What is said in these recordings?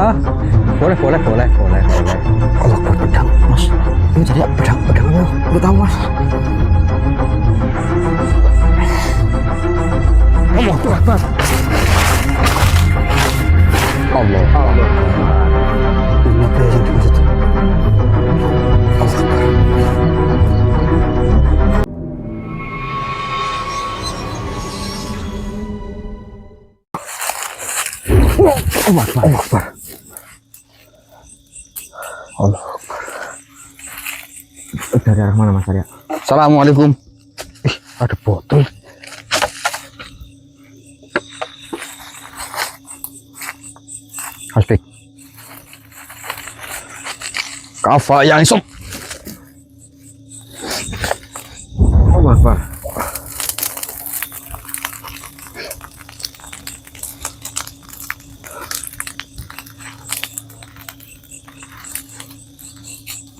Ah, boleh. Allah Akbar, pedang, Mas. Ini tadi pedang apa? Lu tahu, Mas? Allah Akbar. Allah. Ini apa yang dimaksud? Allah Akbar. Allah Akbar. Allah Akbar. Allah Akbar. Dari arah mana, Mas Arya? Assalamualaikum. Ada botol. Hasbik. Kafa yang isok. Allah Akbar.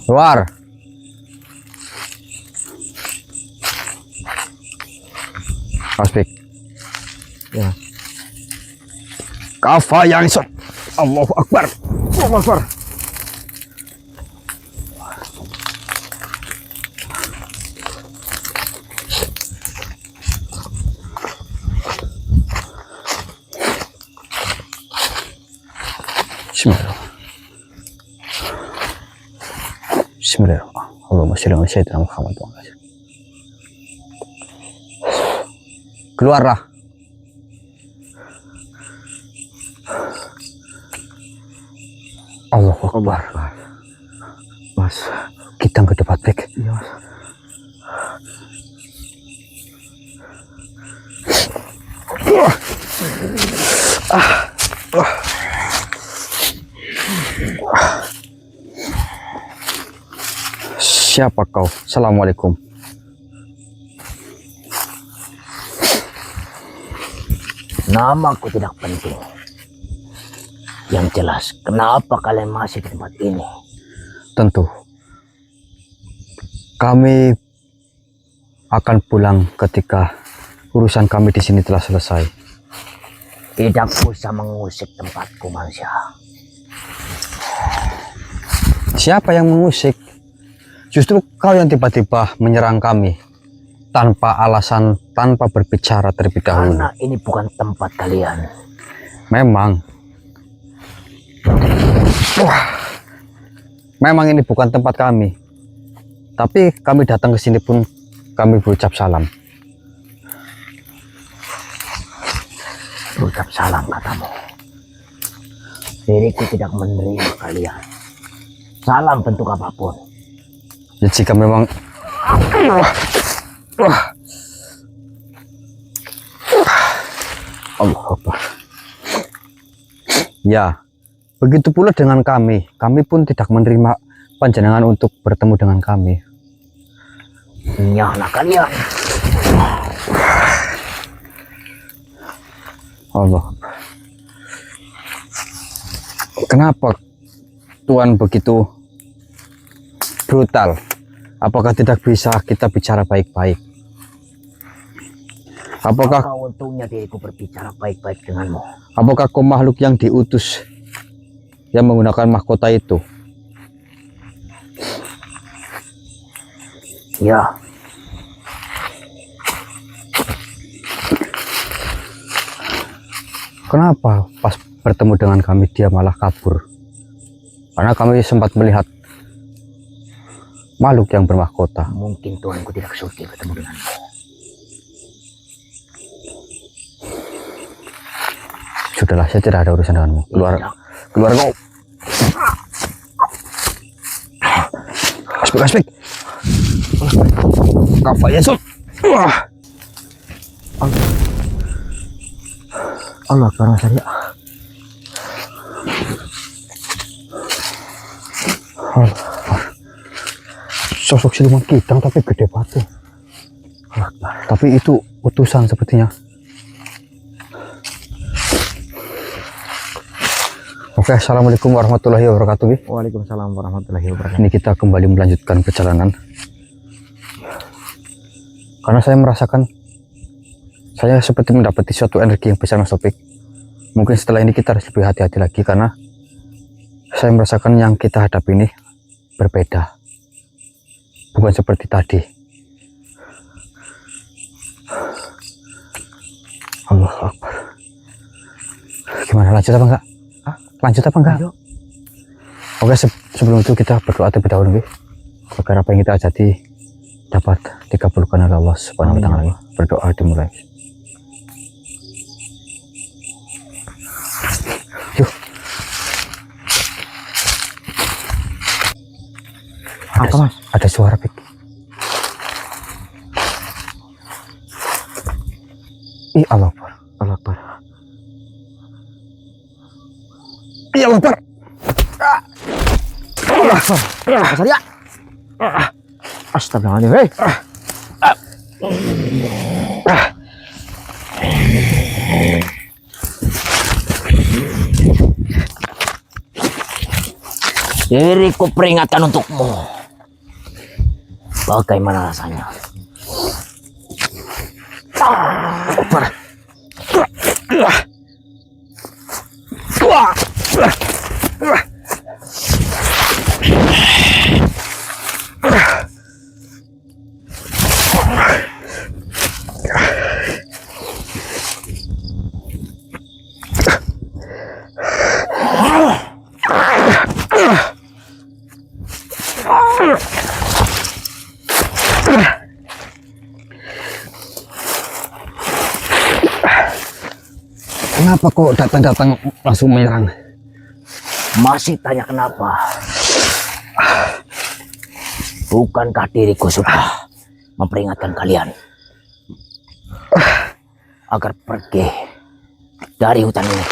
Luar. Hasbik. Ya. Kafa yang isok. Allahu Akbar. Allah Akbar. Bismillahirrahmanirrahim. Allahumma shalli ala sayyidina Muhammad wa ala alihi. Keluarlah. Allahu Akbar. Mas, Kita ke depan baik. iya, Mas. Siapa kau? Assalamualaikum. Namaku tidak penting. Yang jelas, kenapa kalian masih di tempat ini? Tentu. Kami akan pulang ketika urusan kami di sini telah selesai. Tidak usah mengusik tempatku, manusia. Siapa yang mengusik? Justru kau yang tiba-tiba menyerang kami tanpa alasan, tanpa berbicara terlebih dahulu. Karena ini bukan tempat kalian. Memang ini bukan tempat kami. Tapi kami datang ke sini pun kami berucap salam. Berucap salam katamu. Diriku tidak menerima kalian. Salam bentuk apapun. Ya, jika memang Allah Akbar. Ya, begitu pula dengan kami. Kami pun tidak menerima panjenengan untuk bertemu dengan kami. Nyala kalian. Allah. Kenapa Tuhan begitu brutal? Apakah tidak bisa kita bicara baik-baik? Apakah Apa untungnya diriku berbicara baik-baik denganmu? apakah kau makhluk yang diutus yang menggunakan mahkota itu? Ya, Kenapa pas bertemu dengan kami dia malah kabur? Karena kami sempat melihat makhluk yang bermahkota. mungkin Tuanku tidak suka bertemu denganmu. Sudahlah, saya tidak ada urusan denganmu. Keluar, Tidak. keluar kau. Aspek. Kafa Yesus. Allah Akbar, Mas Arya. Sosok siluman kidang tapi gede batu. Tapi itu utusan sepertinya. Oke, assalamualaikum warahmatullahi wabarakatuh. Bi. Waalaikumsalam warahmatullahi wabarakatuh. Ini kita kembali melanjutkan perjalanan. Karena saya merasakan saya seperti mendapati suatu energi yang besar, Mas Topik. Mungkin setelah ini kita harus lebih hati-hati lagi karena Saya merasakan yang kita hadapi ini berbeda. Bukan seperti tadi. Allahu Akbar. Gimana, lanjut apa enggak? Hah? Lanjut apa enggak? Ayo. Oke, sebelum itu kita berdoa terlebih dahulu, nggih. Agar apa yang kita hajati dapat dikabulkan oleh Allah Subhanahu wa taala. Berdoa dimulai. Yuk. Apa, Mas? Ada suara, Pik. Ih, Allah Akbar. Allah Akbar. Ih, Allah Akbar. Allah Akbar. Mas Arya. Astagfirullahaladzim. Hei. Diriku peringatkan untukmu. Bagaimana rasanya? Kenapa kok datang-datang langsung menyerang? Masih tanya kenapa? Bukankah diriku sudah memperingatkan kalian agar pergi dari hutan ini?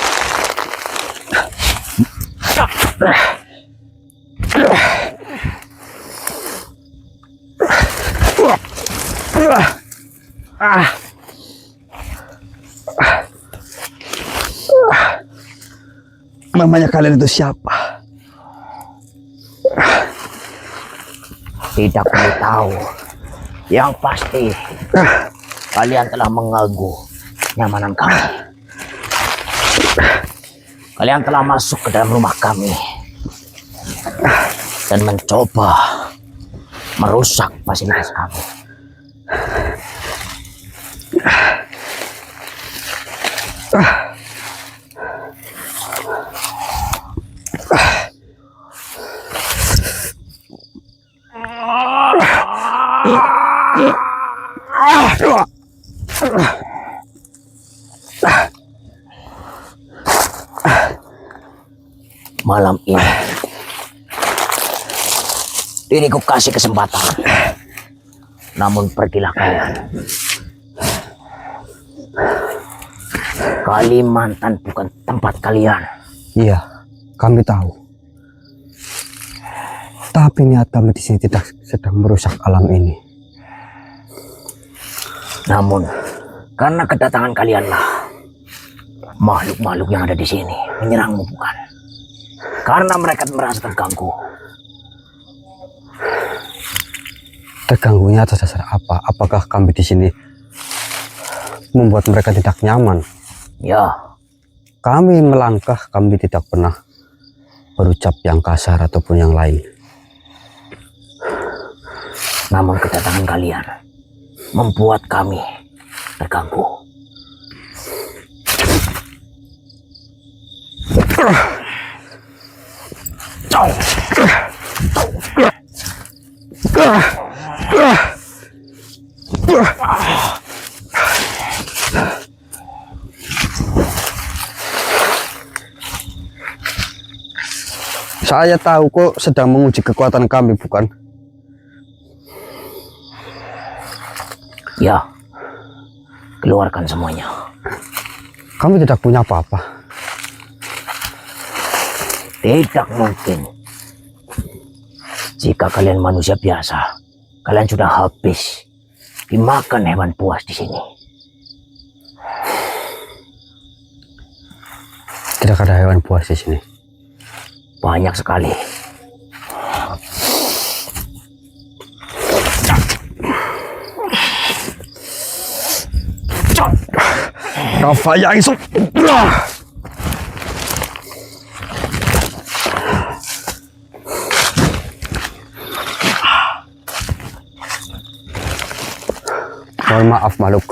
Mamanya kalian itu siapa? Tidak perlu tahu. Yang pasti kalian telah mengganggu nyamanan kami. Kalian telah masuk ke dalam rumah kami dan mencoba merusak fasilitas kami. Malam ini diriku kasih kesempatan, namun pergilah kalian. Kalimantan bukan tempat kalian. Iya, kami tahu. Tapi niat kami di sini tidak sedang merusak alam ini. Namun karena kedatangan kalianlah makhluk-makhluk yang ada di sini menyerangmu, bukan? Karena mereka merasa terganggu. Terganggunya atas dasar apa? Apakah kami di sini membuat mereka tidak nyaman? Ya, Kami melangkah, kami tidak pernah berucap yang kasar ataupun yang lain. namun kedatangan kalian membuat kami terganggu. Saya tahu kok sedang menguji kekuatan kami, bukan? Ya, keluarkan semuanya. Kami tidak punya apa-apa. Tidak mungkin. Jika kalian manusia biasa, kalian sudah habis dimakan hewan buas di sini. Tidak ada hewan buas di sini. Banyak sekali. Rafa yang esok. Mohon maaf makhluk.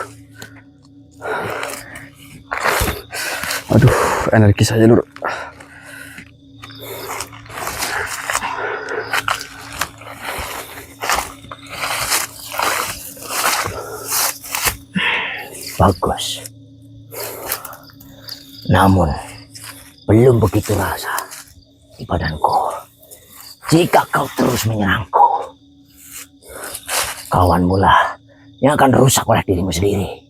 Aduh, energi saya lur. Bagus. Namun, belum begitu rasa di badanku. Jika kau terus menyerangku, kawanmu lah yang akan rusak oleh dirimu sendiri.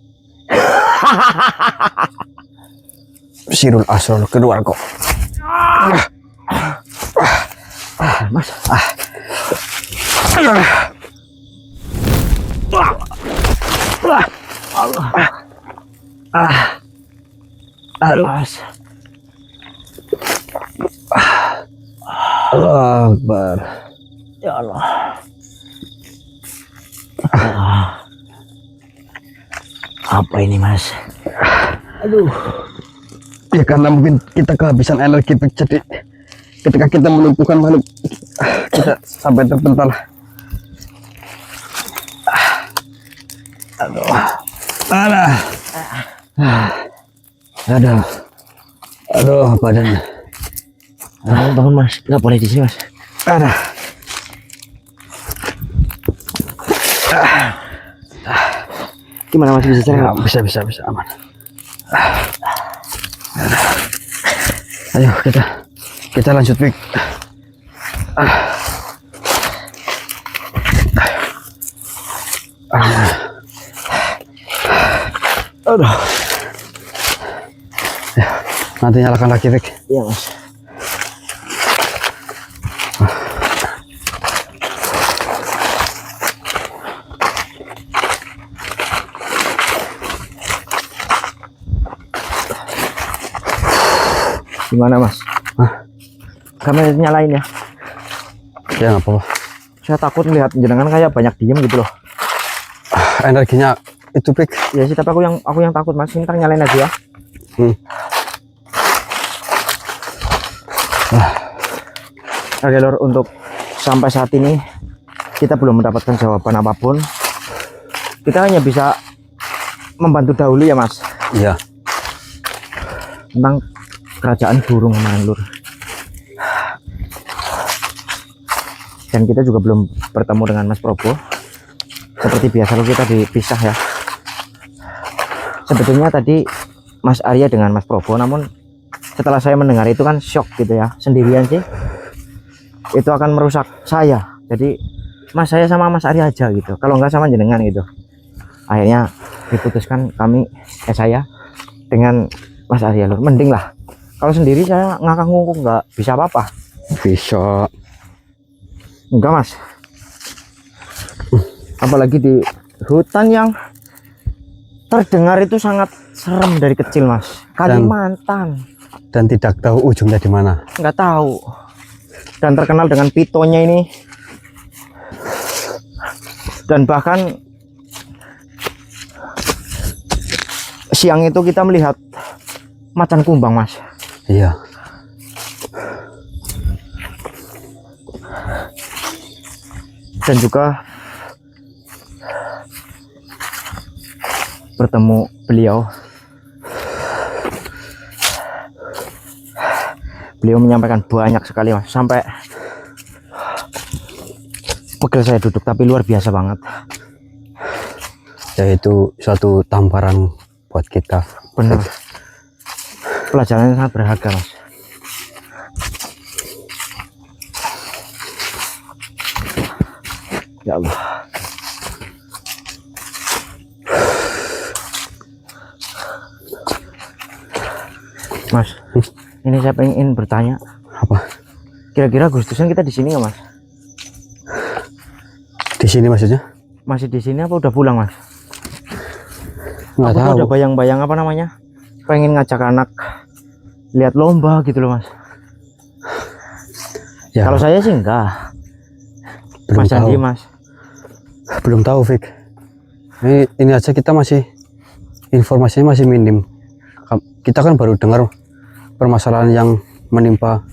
Sirul Asrul keluar kok. Mas. Mas. Allah Akbar. Ya Allah. Apa ini Mas? Aduh. Ya karena mungkin kita kehabisan energi, jadi ketika kita melumpuhkan makhluk kita sampai terpental. Aduh. Aduh badan. Bangun Mas, nggak boleh di sini Mas. Gimana Mas, bisa jalan? Ya, bisa aman. Ayo kita lanjut Pik. Aduh. Ya, nanti nyalakan lagi Pik. Iya Mas. Gimana Mas? Kamera nyalain ya? Ya nggak apa-apa. Saya takut melihat jenengan kayak banyak diem gitu loh. Energinya itu Pik. Ya sih, tapi aku yang takut Mas. Ini ntar nyalain aja ya. Oke lor, untuk sampai saat ini kita belum mendapatkan jawaban apapun. Kita hanya bisa membantu dahulu ya Mas. Iya. Tentang kerajaan burung kemarin lur. Dan kita juga belum bertemu dengan Mas Probo. Seperti biasa kalau kita dipisah ya. Sebetulnya tadi Mas Arya dengan Mas Probo, namun setelah saya mendengar itu kan shock gitu ya. Sendirian sih itu akan merusak saya. Jadi Mas saya sama Mas Arya aja gitu, kalau nggak sama jenengan gitu. Akhirnya diputuskan saya dengan Mas Arya lur. Mending lah kalau sendiri, saya ngakak ngungkung nggak bisa apa-apa. Bisa. Enggak Mas. Apalagi di hutan yang terdengar itu sangat serem dari kecil Mas. Kalimantan. Dan tidak tahu ujungnya di mana. Nggak tahu. Dan terkenal dengan pitonya ini. Dan bahkan siang itu kita melihat macan kumbang Mas. Iya. Dan juga bertemu beliau. Beliau menyampaikan banyak sekali Mas, sampai pegel saya duduk, tapi luar biasa banget. Yaitu suatu tamparan buat kita. Bener. Pelajaran yang sangat berharga Mas. Ya Allah. Mas, ini saya pengen bertanya. Apa? Kira-kira Agustusan kita di sini nggak Mas? Di sini maksudnya? Masih di sini apa udah pulang Mas? Nggak Aku tuh tahu. ada bayang-bayang apa namanya? Pengen ngajak anak lihat lomba gitu loh Mas. Ya, Kalau saya sih enggak. belum Mas tahu. Andi Mas. Belum tahu Fik. Ini aja kita masih, informasinya masih minim. Kita kan baru dengar permasalahan yang menimpa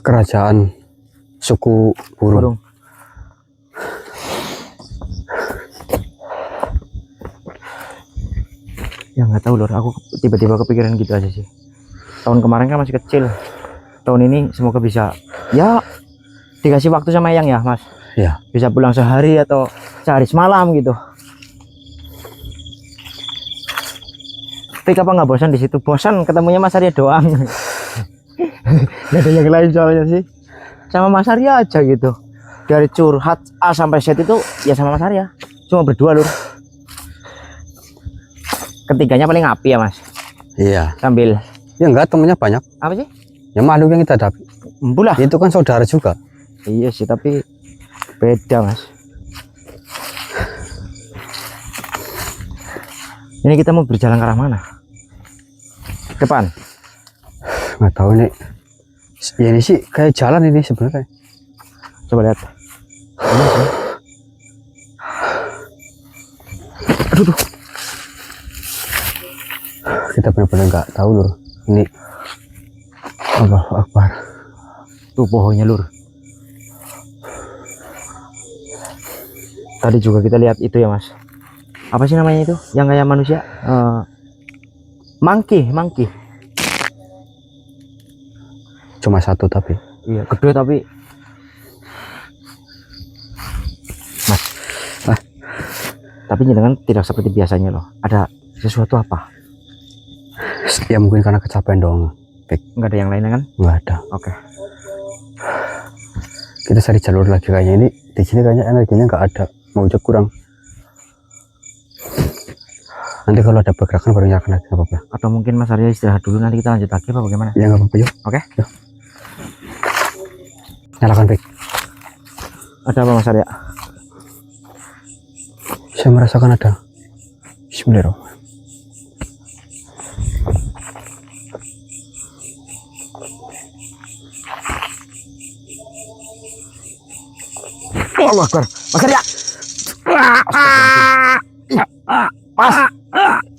kerajaan suku burung. Ya nggak tahu lur, aku tiba-tiba kepikiran gitu aja sih. Tahun kemarin kan masih kecil, tahun ini semoga bisa, ya dikasih waktu sama Eyang ya mas, Ya. bisa pulang sehari atau sehari semalam gitu. Tapi apa nggak bosan di situ? Bosan ketemunya Mas Arya doang. Nggak ada yang lain soalnya sih, sama Mas Arya aja gitu. Dari curhat A sampai Z itu ya sama Mas Arya, cuma berdua lur. Ketiganya paling api ya mas, Iya. sambil Ya enggak, temennya banyak. apa sih? Ya makhluk yang kita hadapi. Embulah. Itu kan saudara juga. Iya sih, tapi beda mas. Ini kita mau berjalan ke arah mana? Depan. Nggak tahu nih. Ya ini sih kayak jalan ini sebenarnya. Coba lihat. Ini sih. Aduh, aduh. Kita benar-benar nggak tahu lur. Ini Allahu Akbar. Tuh pohonnya lur. Tadi juga kita lihat itu ya mas. Apa sih namanya itu? Yang kayak manusia? Monkey. Cuma satu tapi. Iya, gede tapi. Mas. Tapi jangan tidak seperti biasanya loh. Ada sesuatu apa? Ya mungkin karena kecapean doang. Nggak ada yang lainnya kan? Nggak ada. Oke. Kita cari jalur lagi kayaknya ini. Di sini kayaknya energinya nggak ada. Mau kurang. Nanti kalau ada pergerakan baru nyalakan lagi, nggak apa-apa. Atau mungkin Mas Arya istirahat dulu, nanti kita lanjut lagi apa bagaimana? Ya nggak apa-apa, yuk. Oke. Yuk. Nyalakan Pik. Ada apa Mas Arya? Saya merasakan ada. Bismillahirrahmanirrahim. Allah Akbar. Mas Arya. Mas.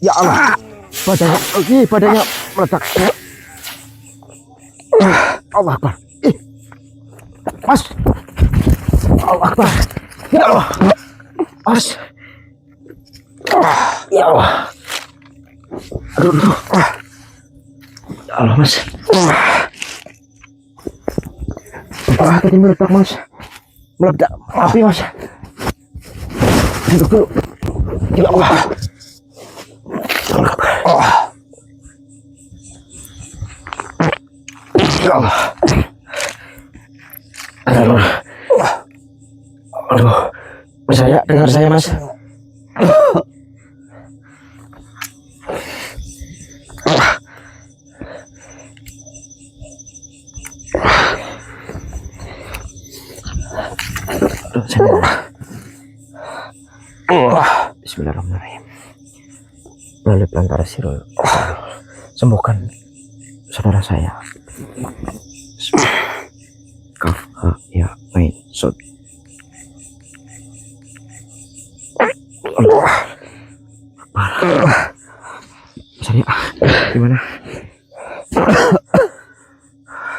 Ya Allah. Badannya meledak. Allah Akbar. Mas. Allah Akbar. Ya Allah. Mas. Ya Allah. Aduh. Ya Allah mas. Tadi meledak mas. Meledak api mas. Duduk dulu. Ya Allah. Ya Allah. Aduh. Aduh. Saya dengar saya mas. Bismillahirrahmanirrahim. Melalui pelantara sirul, sembuhkan saudara saya. Kaf ha ya ain sod. Allah. Saya gimana?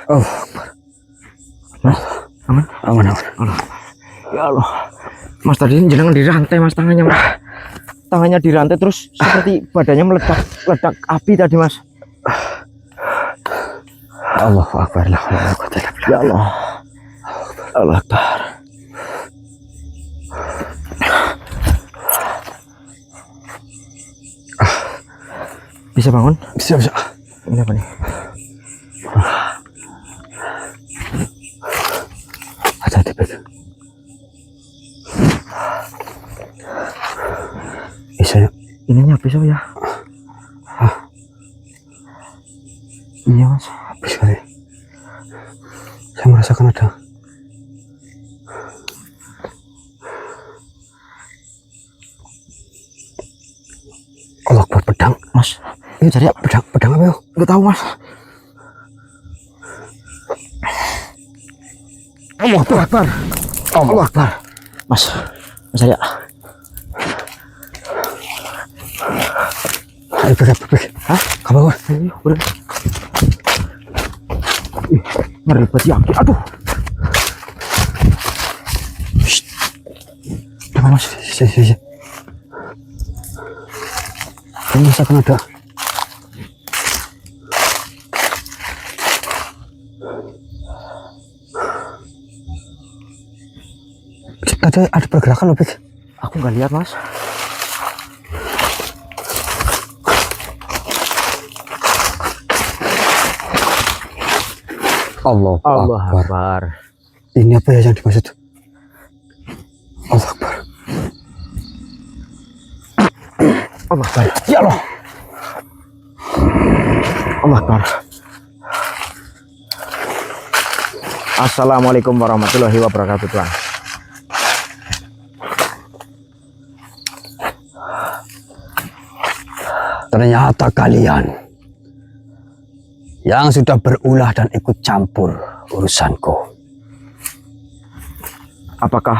Oh, Mas, aman? aman. Allah. Ya Allah. Mas tadi jenengan dirantai mas tangannya mas. Tangannya dirantai terus seperti badannya meledak api tadi mas. Allahu Akbar. La haula wala quwwata illa billah. Ya Allah. Allah Akbar. Bisa bangun? Bisa. Ini apa nih? Hati-hati Pik. Bisa. Ininya pisau ya? Iya mas. Bisa kali. Saya merasakan ada. Allah Akbar, pedang. Mas, Ini cari pedang apa yuk? nggak tahu mas. Allah Akbar. Allah Akbar. Mas saya. Ayo Pik. Hah? Ke bawah. Ayo, udah. Ih, ngeri banget ya. Aduh. Gimana mas? Sini. misalkan ada ada pergerakan loh, Pik. Aku nggak lihat, Mas. Allah Akbar. Akbar. Ini apa ya yang dimaksud? Allah Akbar. Allah Akbar. Ya Allah. Allah Akbar. Assalamualaikum warahmatullahi wabarakatuh, Tuhan. Ternyata kalian yang sudah berulah dan ikut campur urusanku. Apakah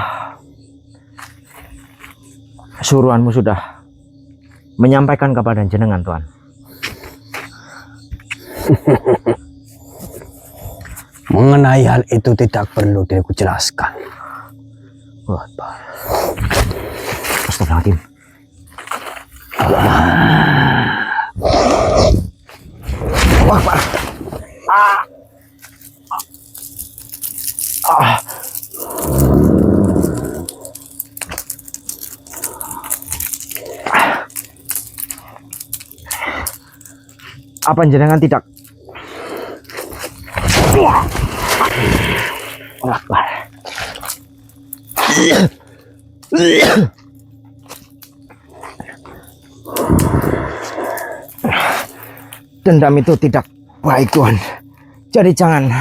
suruhanmu sudah menyampaikan kepada jenengan, Tuhan? Mengenai hal itu tidak perlu diriku jelaskan. Wah, astagfirullahaladzim. Wah, Pak. Apa jenengan tidak? Allah Akbar. Dendam itu tidak baik, Tuhan. Jadi jangan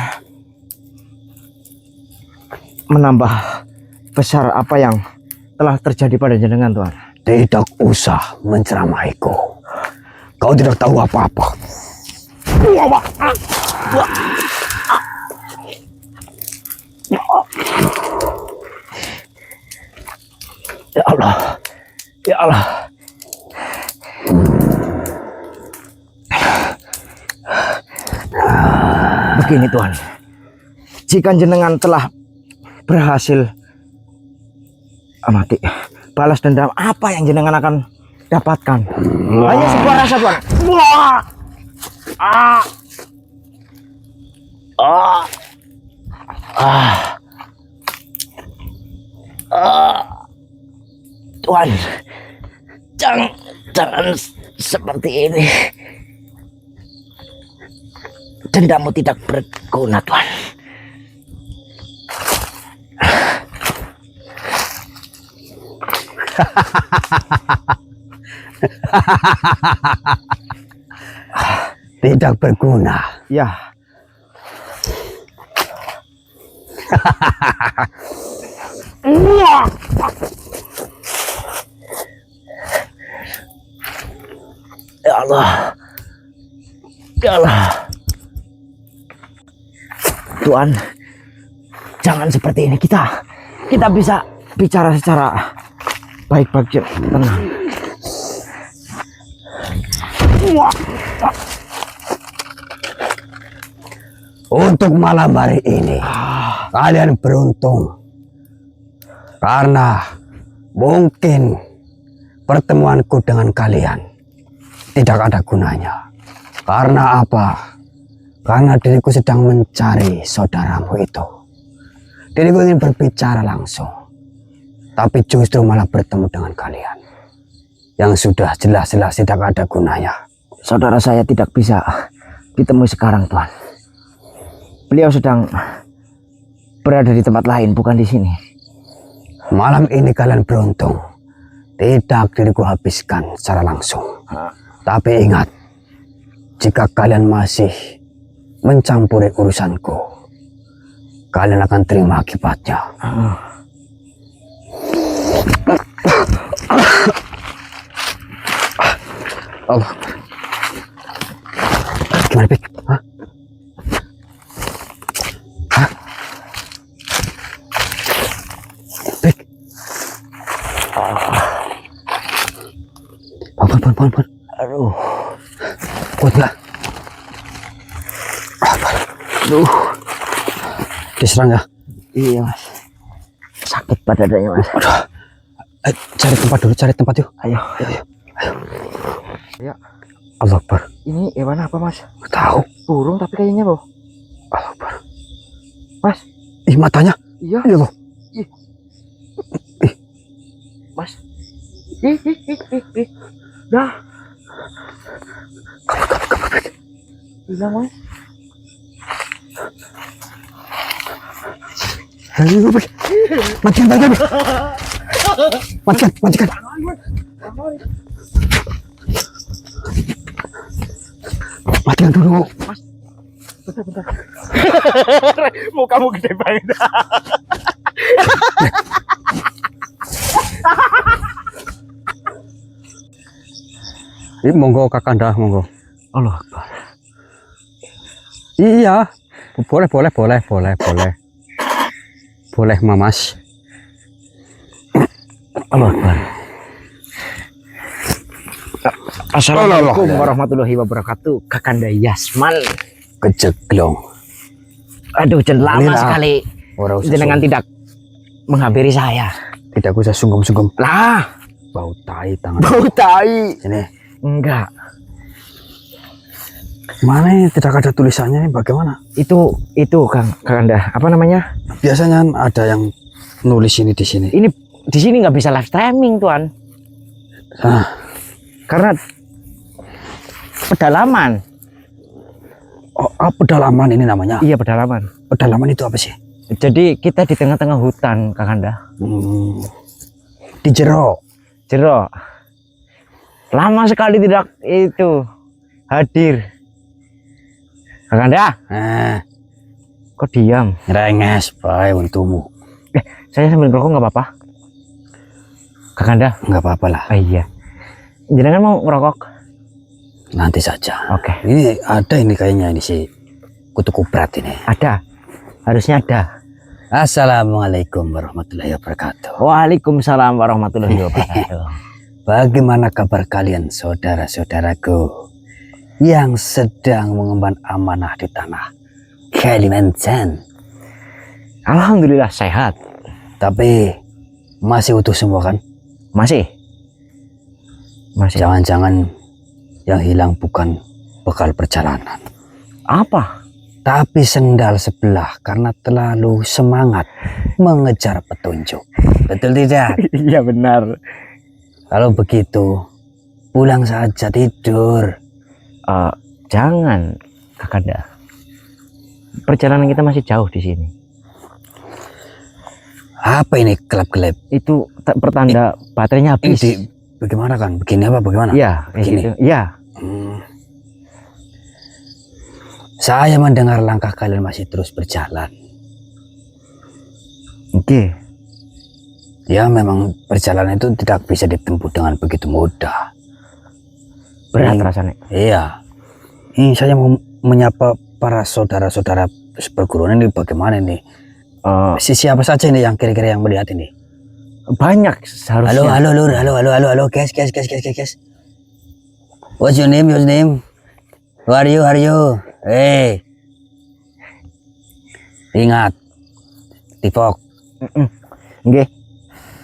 menambah besar apa yang telah terjadi pada jenengan, Tuhan. Tidak usah menceramahiku. Kau tidak tahu apa-apa. Ya Allah. Ya Allah. Begini, Tuhan. Jika jenengan telah berhasil mati, balas dendam apa yang jenengan akan dapatkan? Hanya sebuah rasa, Tuhan. Tuhan, jangan seperti ini. Dendammu tidak berguna, Tuhan. Tidak berguna. Ya. Ya Allah. Ya Allah. Tuhan, jangan seperti ini. Kita bisa bicara secara baik-baik, tenang. Untuk malam hari ini kalian beruntung karena mungkin pertemuanku dengan kalian tidak ada gunanya. Karena apa? Karena diriku sedang mencari saudaramu itu. Diriku ingin berbicara langsung, tapi justru malah bertemu dengan kalian yang sudah jelas-jelas tidak ada gunanya. Saudara saya tidak bisa ditemui sekarang, Tuhan. Beliau sedang berada di tempat lain, bukan di sini. Malam ini kalian beruntung. Tidak diriku habiskan secara langsung. Tapi ingat, jika kalian masih mencampuri urusanku, kalian akan terima akibatnya. Allah. Gimana, Pik? Hah? Hah? Pik? Pon. Aduh. Kuat nggak? Aduh. Diserang ya? Iya, Mas. Sakit pada dadanya, Mas. Aduh. Cari tempat dulu, cari tempat yuk. Ayo. Ayo. Ya. Allah Akbar. Ini hewan apa mas? Nggak tahu. Burung tapi kayaknya boh. Allah Akbar. Mas. Ih, matanya. Iya. Iya loh. Mas. Ih. Dah. Kabur. Hilang mas. Ayo, Bek. Matikan. Matikan. Matikan dulu. Mas. Bentar. Mukamu gede banget. Ini monggo Kakanda, monggo. Allah Akbar. Iya. Boleh. Boleh, Mamas. Allah Akbar. Assalamualaikum warahmatullahi wabarakatuh. Kakanda Yasman. Kejeglong. Aduh, lama Lila. sekali Ora usah jenengan tidak menghampiri saya. Tidak usah sungkem-sungkem. Lah, Bau tai tangan. bau tai. Sini. Enggak, Mana ini tidak ada tulisannya ini bagaimana? itu Kakanda. Apa namanya? Biasanya ada yang nulis ini di sini. Ini di sini nggak bisa live streaming, Tuan. Ah, Karena pedalaman. oh, pedalaman ini namanya. Iya, pedalaman. Pedalaman itu apa sih? Jadi kita di tengah-tengah hutan, Kakanda. Di jero. Jero. Lama sekali tidak itu hadir. Kakanda, kok diam? Renges, bae untukmu. Saya sambil ngerokok nggak apa-apa. Kakanda. Nggak apa-apa lah. Iya. Jenengan mau ngerokok? Nanti saja. Oke. Ini ada ini kayaknya ini si kutu kuprat ini. Ada. Harusnya ada. Assalamualaikum warahmatullahi wabarakatuh. Waalaikumsalam warahmatullahi wabarakatuh. Bagaimana kabar kalian saudara-saudaraku yang sedang mengemban amanah di tanah Kalimantan? Alhamdulillah sehat. Tapi masih utuh semua kan? Masih. Jangan-jangan yang hilang bukan bekal perjalanan, Apa? tapi sendal sebelah karena terlalu semangat mengejar petunjuk. Betul tidak? Iya benar. Kalau begitu, pulang saja tidur. Jangan, Kakanda. Perjalanan kita masih jauh di sini. Apa ini gelap-gelap? Itu pertanda baterainya habis. Ini bagaimana kan? Begini apa bagaimana? Iya, kayak Begini. gitu. Iya. Saya mendengar langkah kalian masih terus berjalan. Oke. Ya memang perjalanan itu tidak bisa ditempuh dengan begitu mudah. Berat rasanya. Iya. Ini saya mau menyapa para saudara-saudara seperguruan ini bagaimana ini? Siapa saja ini yang kira-kira yang melihat ini? Banyak seharusnya. Halo lur, halo guys. What's your name? Who are you? Hey. Ingat, Tipok. Nggih.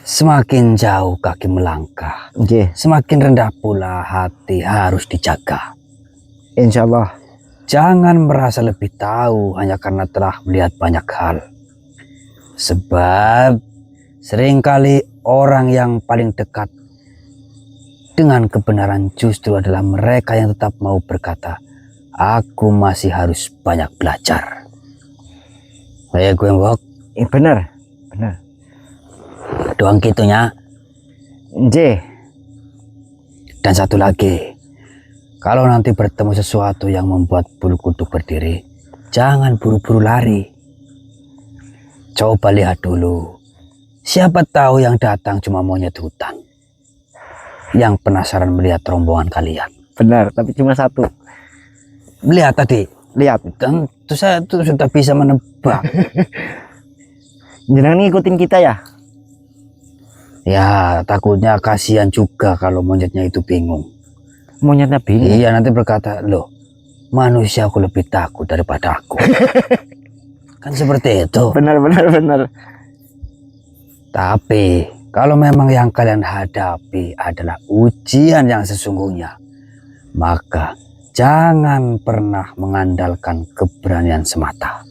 Semakin jauh kaki melangkah, Nggih. semakin rendah pula hati harus dijaga. Insyaallah. Jangan merasa lebih tahu hanya karena telah melihat banyak hal. Sebab seringkali orang yang paling dekat dengan kebenaran justru adalah mereka yang tetap mau berkata, aku masih harus banyak belajar. Kayak gue mbok. Bener. Doang gitunya. Nggih. Dan satu lagi, kalau nanti bertemu sesuatu yang membuat bulu kuduk berdiri, jangan buru-buru lari. Coba lihat dulu. Siapa tahu yang datang cuma monyet hutan yang penasaran melihat rombongan kalian. Benar, tapi cuma satu. Melihat tadi. Lihat. Dan saya tuh sudah bisa menebak. Jenengan ngikutin kita ya? Ya, takutnya kasihan juga kalau monyetnya itu bingung. Monyetnya bingung. Iya, nanti berkata, loh, manusia aku lebih takut daripada aku. Kan seperti itu. Benar. Tapi kalau memang yang kalian hadapi adalah ujian yang sesungguhnya, maka jangan pernah mengandalkan keberanian semata.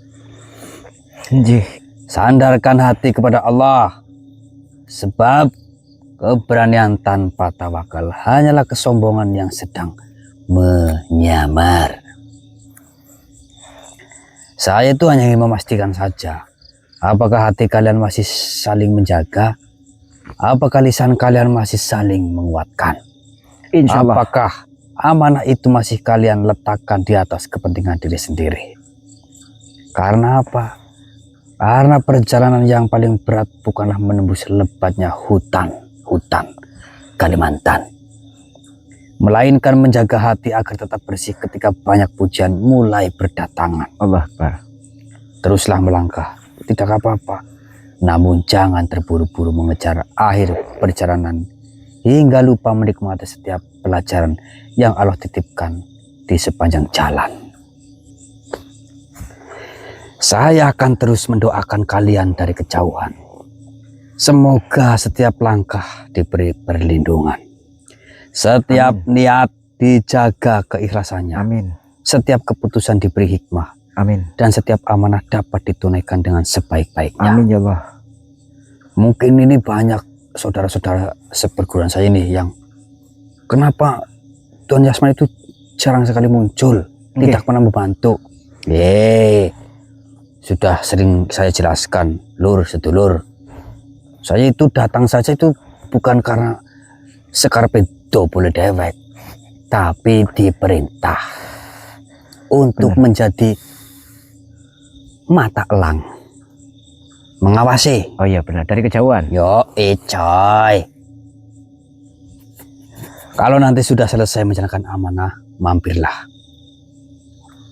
Nggih. Sandarkan hati kepada Allah, sebab keberanian tanpa tawakal hanyalah kesombongan yang sedang menyamar. Saya itu hanya ingin memastikan saja, apakah hati kalian masih saling menjaga, apakah lisan kalian masih saling menguatkan, Insya Allah. apakah amanah itu masih kalian letakkan di atas kepentingan diri sendiri. Karena apa? Karena perjalanan yang paling berat bukanlah menembus lebatnya hutan Kalimantan, melainkan menjaga hati agar tetap bersih ketika banyak pujian mulai berdatangan. Allah Akbar. Teruslah melangkah, tidak apa-apa, namun jangan terburu-buru mengejar akhir perjalanan hingga lupa menikmati setiap pelajaran yang Allah titipkan di sepanjang jalan. Saya akan terus mendoakan kalian dari kejauhan. Semoga setiap langkah diberi perlindungan, setiap niat dijaga keikhlasannya, Amin. setiap keputusan diberi hikmah, Amin. dan setiap amanah dapat ditunaikan dengan sebaik-baiknya. Amin ya Allah. Mungkin ini banyak saudara-saudara seperguruan saya ini yang kenapa Tuan Yasman itu jarang sekali muncul, tidak pernah membantu. Sudah sering saya jelaskan, lur sedulur, saya itu datang saja itu bukan karena sekarpedo boleh dewek, tapi diperintah untuk menjadi mata elang, mengawasi. Oh iya benar, dari kejauhan. Yo, coy. Kalau nanti sudah selesai menjalankan amanah, mampirlah.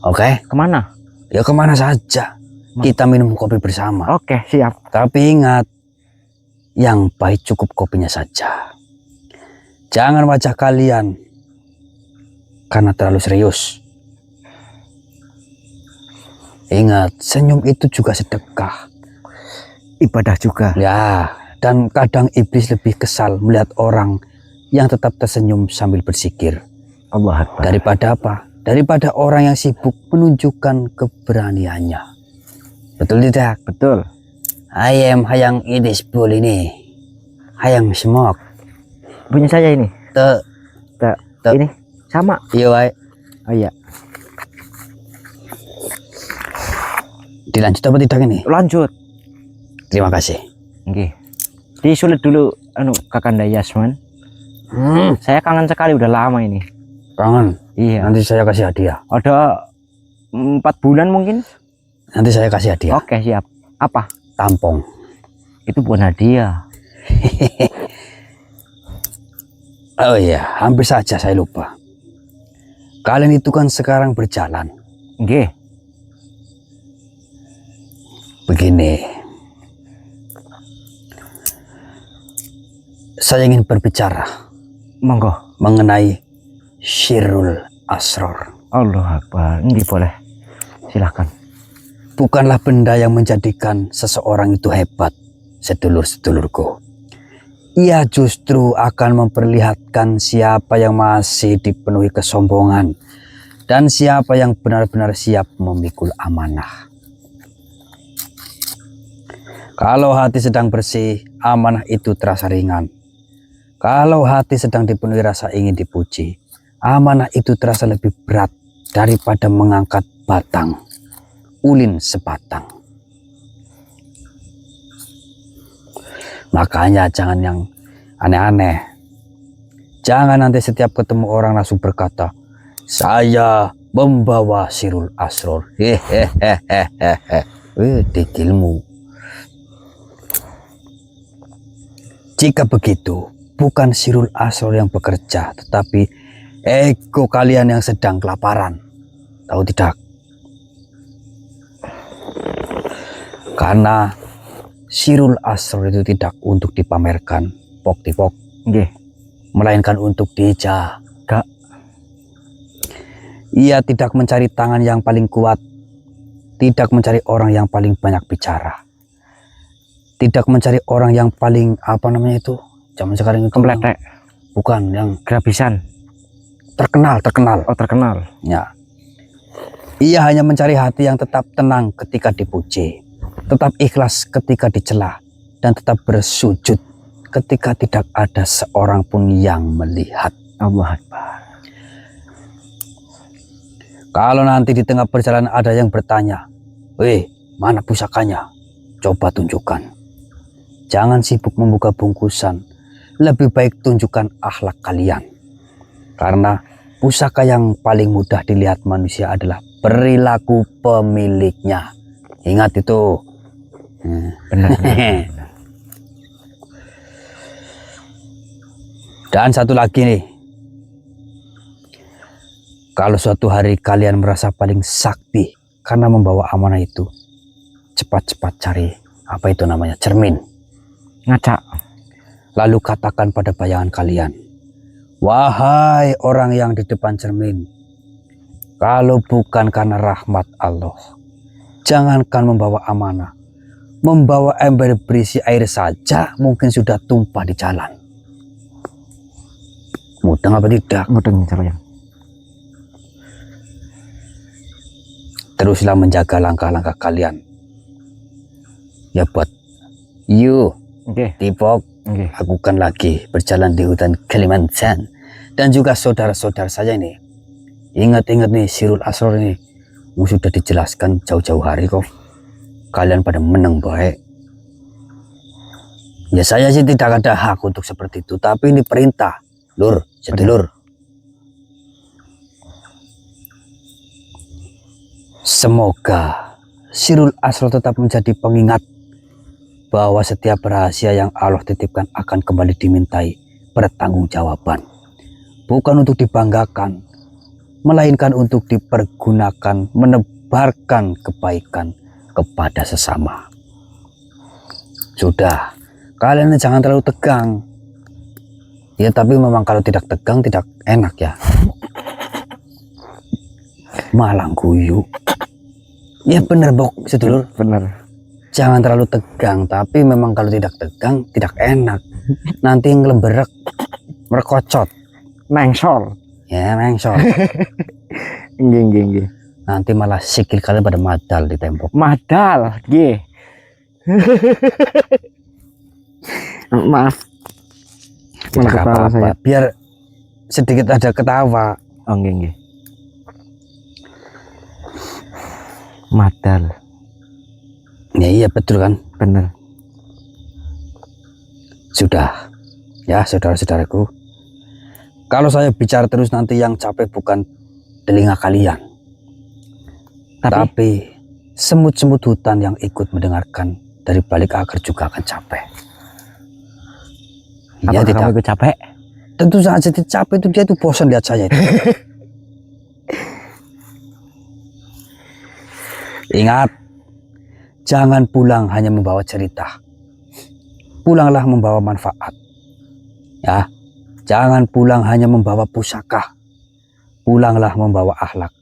Oke? Kemana? Ya kemana saja. Kita minum kopi bersama. Oke, siap. Tapi ingat, yang baik cukup kopinya saja. Jangan wajah kalian karena terlalu serius. Ingat, senyum itu juga sedekah. Ibadah juga. Ya, dan kadang iblis lebih kesal melihat orang yang tetap tersenyum sambil berzikir. Allah Akbar. Daripada apa? Daripada orang yang sibuk menunjukkan keberaniannya. Betul tidak? Betul. Ayam hayang idis bol ini. Hayang semok. Punya saya ini. Te. Ini sama. Iya, wae. Oh iya. Dilanjut apa tidak ini? Lanjut. Terima kasih. Nggih. Disulit dulu Kakanda Yasman. Saya kangen sekali, udah lama ini. Kangen. Iya. Nanti saya kasih hadiah. Ada 4 bulan mungkin. Nanti saya kasih hadiah. Oke, siap. Apa? Tampong. Itu bukan hadiah. Oh iya, hampir saja saya lupa. Kalian itu kan sekarang berjalan. Nggih. Begini. Saya ingin berbicara Monggo. mengenai Syirul Asror. Allah Akbar. Nggih, boleh. Silahkan. Bukanlah benda yang menjadikan seseorang itu hebat, sedulur-sedulurku. Ia justru akan memperlihatkan siapa yang masih dipenuhi kesombongan dan siapa yang benar-benar siap memikul amanah. Kalau hati sedang bersih, amanah itu terasa ringan. Kalau hati sedang dipenuhi rasa ingin dipuji, amanah itu terasa lebih berat daripada mengangkat batang ulin sebatang. Makanya jangan yang aneh-aneh. Jangan nanti setiap ketemu orang langsung berkata, saya membawa Syirul Asror. Dikilmu. Jika begitu, bukan Syirul Asror yang bekerja, tetapi ego kalian yang sedang kelaparan. Tahu tidak? Karena Syirul Asror itu tidak untuk dipamerkan pok-tipok, melainkan untuk dijaga. Ia tidak mencari tangan yang paling kuat, tidak mencari orang yang paling banyak bicara, tidak mencari orang yang paling apa namanya itu zaman sekarang itu Kempletek. bukan yang Grabisan. terkenal. Oh, terkenal. Ya. Ia hanya mencari hati yang tetap tenang ketika dipuji, tetap ikhlas ketika dicela, dan tetap bersujud ketika tidak ada seorang pun yang melihat. Allah Akbar. Kalau nanti di tengah perjalanan ada yang bertanya, "Weh, mana pusakanya? Coba tunjukkan." Jangan sibuk membuka bungkusan. Lebih baik tunjukkan akhlak kalian. Karena pusaka yang paling mudah dilihat manusia adalah perilaku pemiliknya. Ingat itu. Benar. Dan satu lagi nih. Kalau suatu hari kalian merasa paling sakti karena membawa amanah itu, cepat-cepat cari apa itu namanya, cermin. Ngaca. Lalu katakan pada bayangan kalian, "Wahai orang yang di depan cermin, kalau bukan karena rahmat Allah, jangankan membawa amanah, membawa ember berisi air saja mungkin sudah tumpah di jalan." Mudeng apa tidak? Mudeng caranya. Teruslah menjaga langkah-langkah kalian. Ya buat you, Oke. Tipok, Oke. lakukan lagi berjalan di hutan Kalimantan. Dan juga saudara-saudara saya ini. Ingat-ingat nih, Sirul Asror ini. Sudah dijelaskan jauh-jauh hari kok. Kalian pada menang baik. Ya saya sih tidak ada hak untuk seperti itu. Tapi ini perintah. Lur, sedulur. Semoga Sirul Asror tetap menjadi pengingat bahwa setiap rahasia yang Allah titipkan akan kembali dimintai pertanggungjawaban. Bukan untuk dibanggakan, melainkan untuk dipergunakan menebarkan kebaikan kepada sesama. Sudah, kalian jangan terlalu tegang. Ya tapi memang kalau tidak tegang tidak enak ya. Malang guyu. Ya bener Bok, sedulur. Benar. Jangan terlalu tegang, tapi memang kalau tidak tegang tidak enak. Nanti ngelemberek, merkocot. Mengsol. Ya mengsol. Nggih. Nanti malah sikil kalian pada madal di tembok. Madal, nggih. Maaf. Malah Tidak ketawa apa-apa, saya. biar sedikit ada ketawa. Oh, nggih. Madal. Ya iya betul kan. Bener. Sudah. Ya saudara-saudaraku. Kalau saya bicara terus nanti yang capek bukan telinga kalian. Tapi semut-semut hutan yang ikut mendengarkan dari balik akar juga akan capek. Ya Apakah tidak. kamu ikut capek? Tentu saja tidak capek itu, dia itu bosan lihat saya itu. Ingat, jangan pulang hanya membawa cerita. Pulanglah membawa manfaat. Ya, jangan pulang hanya membawa pusaka. Pulanglah membawa akhlak.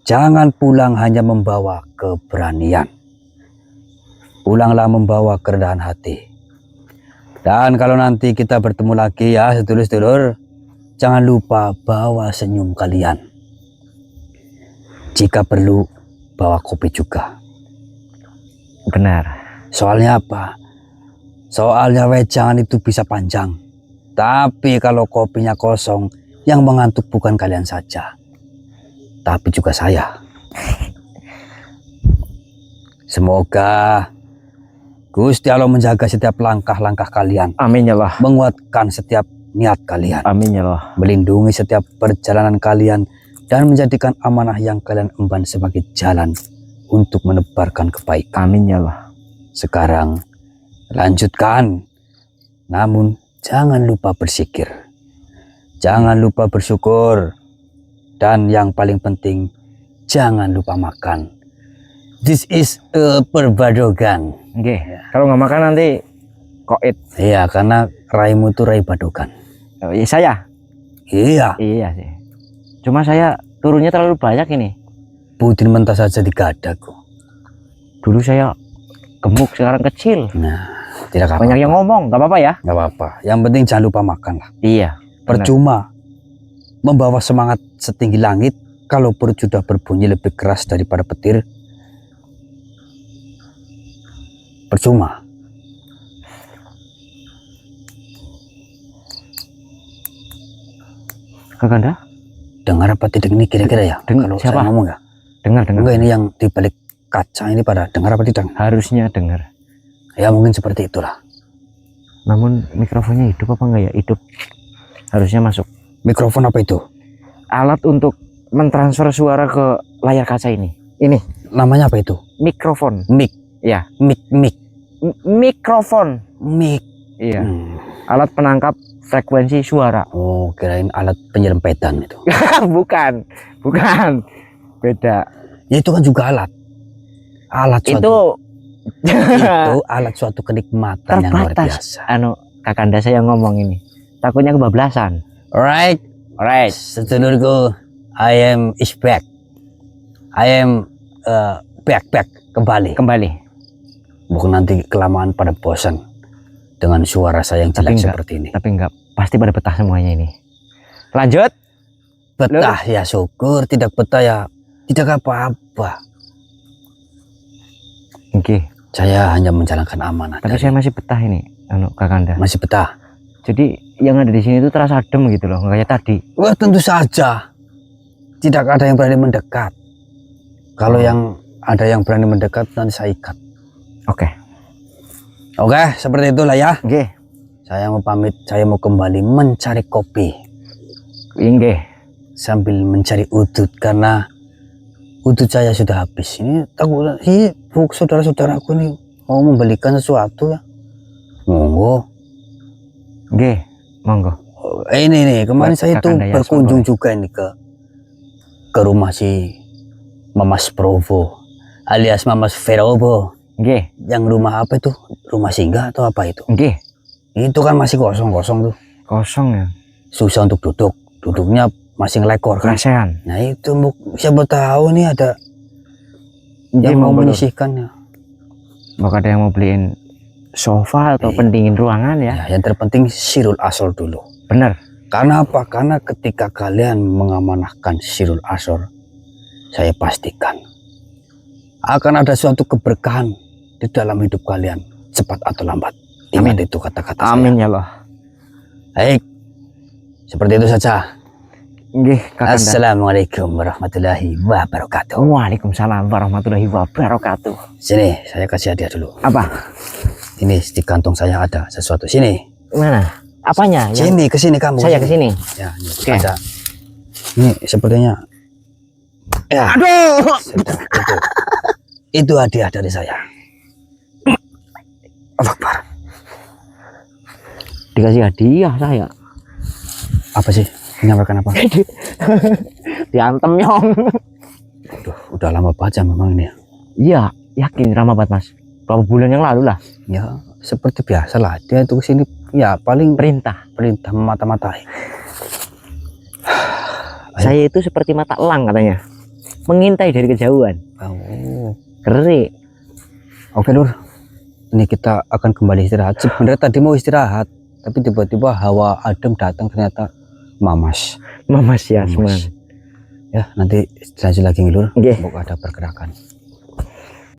Jangan pulang hanya membawa keberanian. Pulanglah membawa kerendahan hati. Dan kalau nanti kita bertemu lagi ya sedulur-sedulur, jangan lupa bawa senyum kalian. Jika perlu, bawa kopi juga. Benar. Soalnya apa? Soalnya wejangan itu bisa panjang. Tapi kalau kopinya kosong, yang mengantuk bukan kalian saja, tapi juga saya. Semoga Gusti Allah menjaga setiap langkah-langkah kalian, Amin ya Allah. menguatkan setiap niat kalian, Amin ya Allah. melindungi setiap perjalanan kalian, dan menjadikan amanah yang kalian emban sebagai jalan untuk menebarkan kebaikan. Amin ya Allah. Sekarang lanjutkan, namun jangan lupa berzikir, jangan lupa bersyukur, dan yang paling penting jangan lupa makan. This is a perbadogan. Oke. Kalau nggak makan nanti koit. Iya, karena raimu itu rai badogan. Oh, iya saya. Iya, Iya sih. Cuma saya turunnya terlalu banyak ini. pudin mentah saja digadaku. Dulu saya gemuk, sekarang kecil. Nah, tidak apa-apa. Banyak yang ngomong, nggak apa-apa ya? Nggak apa-apa. Yang penting jangan lupa makan lah. Iya. benar. Percuma membawa semangat setinggi langit, kalau perut sudah berbunyi lebih keras daripada petir, percuma. Kakanda? Dengar apa tidak ini kira-kira ya? Dengar. Kalau Siapa? saya ngomong ya? Dengar. Enggak, ini yang di balik kaca ini pada dengar apa tidak? Harusnya dengar. Ya mungkin seperti itulah. Namun mikrofonnya hidup apa enggak ya? Hidup. Harusnya masuk. Mikrofon apa itu? Alat untuk mentransfer suara ke layar kaca ini. Ini Namanya apa itu? mikrofon. Mic. Ya, Mic. mikrofon. Mic. Iya. Hmm. Alat penangkap frekuensi suara. Oh, kirain alat penyerempetan itu. bukan. Beda. Ya, itu kan juga alat. Alat suatu, Itu itu alat suatu kenikmatan yang luar terbatas. biasa. Kakanda saya ngomong ini. Takutnya kebablasan. Alright, sedulurku, I am is back. I am back kembali. Bukan nanti kelamaan pada bosan dengan suara saya yang jelek seperti ini. Tapi enggak, pasti pada betah semuanya ini. Lanjut. Betah ya syukur, tidak betah ya tidak apa-apa. Oke. Saya hanya menjalankan amanah. Tapi saya masih betah ini, Kakanda. Masih betah. Jadi yang ada di sini itu terasa adem gitu loh, nggak kayak tadi. Wah, tentu saja. Tidak ada yang berani mendekat. Kalau yang ada yang berani mendekat, nanti saya ikat. Oke, Seperti itulah ya. Nggih. Saya mau pamit, saya mau kembali mencari kopi Nggih. sambil mencari udut karena udut saya sudah habis. Ini takut saudara-saudaraku ini mau membelikan sesuatu ya. Monggo. Nggih, monggo. Ini nih, kemarin Buat saya tuh Kakanda berkunjung Yasmon, juga ini ke rumah si Mamas Provo alias Mamas Verobo. Nggih. Yang rumah apa itu? Rumah singgah atau apa itu? Nggih. Itu kan masih kosong tuh. Kosong ya. Susah untuk duduk. Duduknya masih ngelekor kan. Kasihan. Nah itu siapa tahu nih ada Iya, yang mau monggo, Lur. menyisihkan ya. Bakal ada yang mau beliin sofa atau Iya. pendingin ruangan ya. Ya, yang terpenting Sirul Asor dulu. Bener. Karena apa? Karena ketika kalian mengamanahkan Sirul Asor, saya pastikan akan ada suatu keberkahan di dalam hidup kalian, cepat atau lambat. Ingat itu kata-kata saya. Amin ya Allah. Baik, seperti itu saja. Nggih, Kakanda. Assalamualaikum warahmatullahi wabarakatuh. Waalaikumsalam warahmatullahi wabarakatuh. Sini, saya kasih hadiah dulu. Apa? Ini di kantong saya ada sesuatu. Sini. Mana? Apanya? Sini, ke sini kamu. Saya ke sini. Ya, ini Oke. ada. Ini sepertinya. Ya. Aduh. Sudah, itu hadiah dari saya. Allah Akbar. Dikasih hadiah saya. Apa sih? Menyampaikan apa? Diantem nyong. Aduh, udah lama baca memang ini. Iya, yakin ramah banget Mas. Berapa bulan yang lalu lah. Ya, seperti biasa lah. Dia itu kesini ya paling Perintah. memata-matai. Saya itu seperti mata elang katanya. Mengintai dari kejauhan. Oh. Keri. Oke Lur, ini kita akan kembali istirahat. Sebenarnya tadi mau istirahat, tapi tiba-tiba hawa adem datang, ternyata Mamas. Mamas Yasman. Ya, nanti istirahat lagi Lur. Nggih. Semoga ada pergerakan.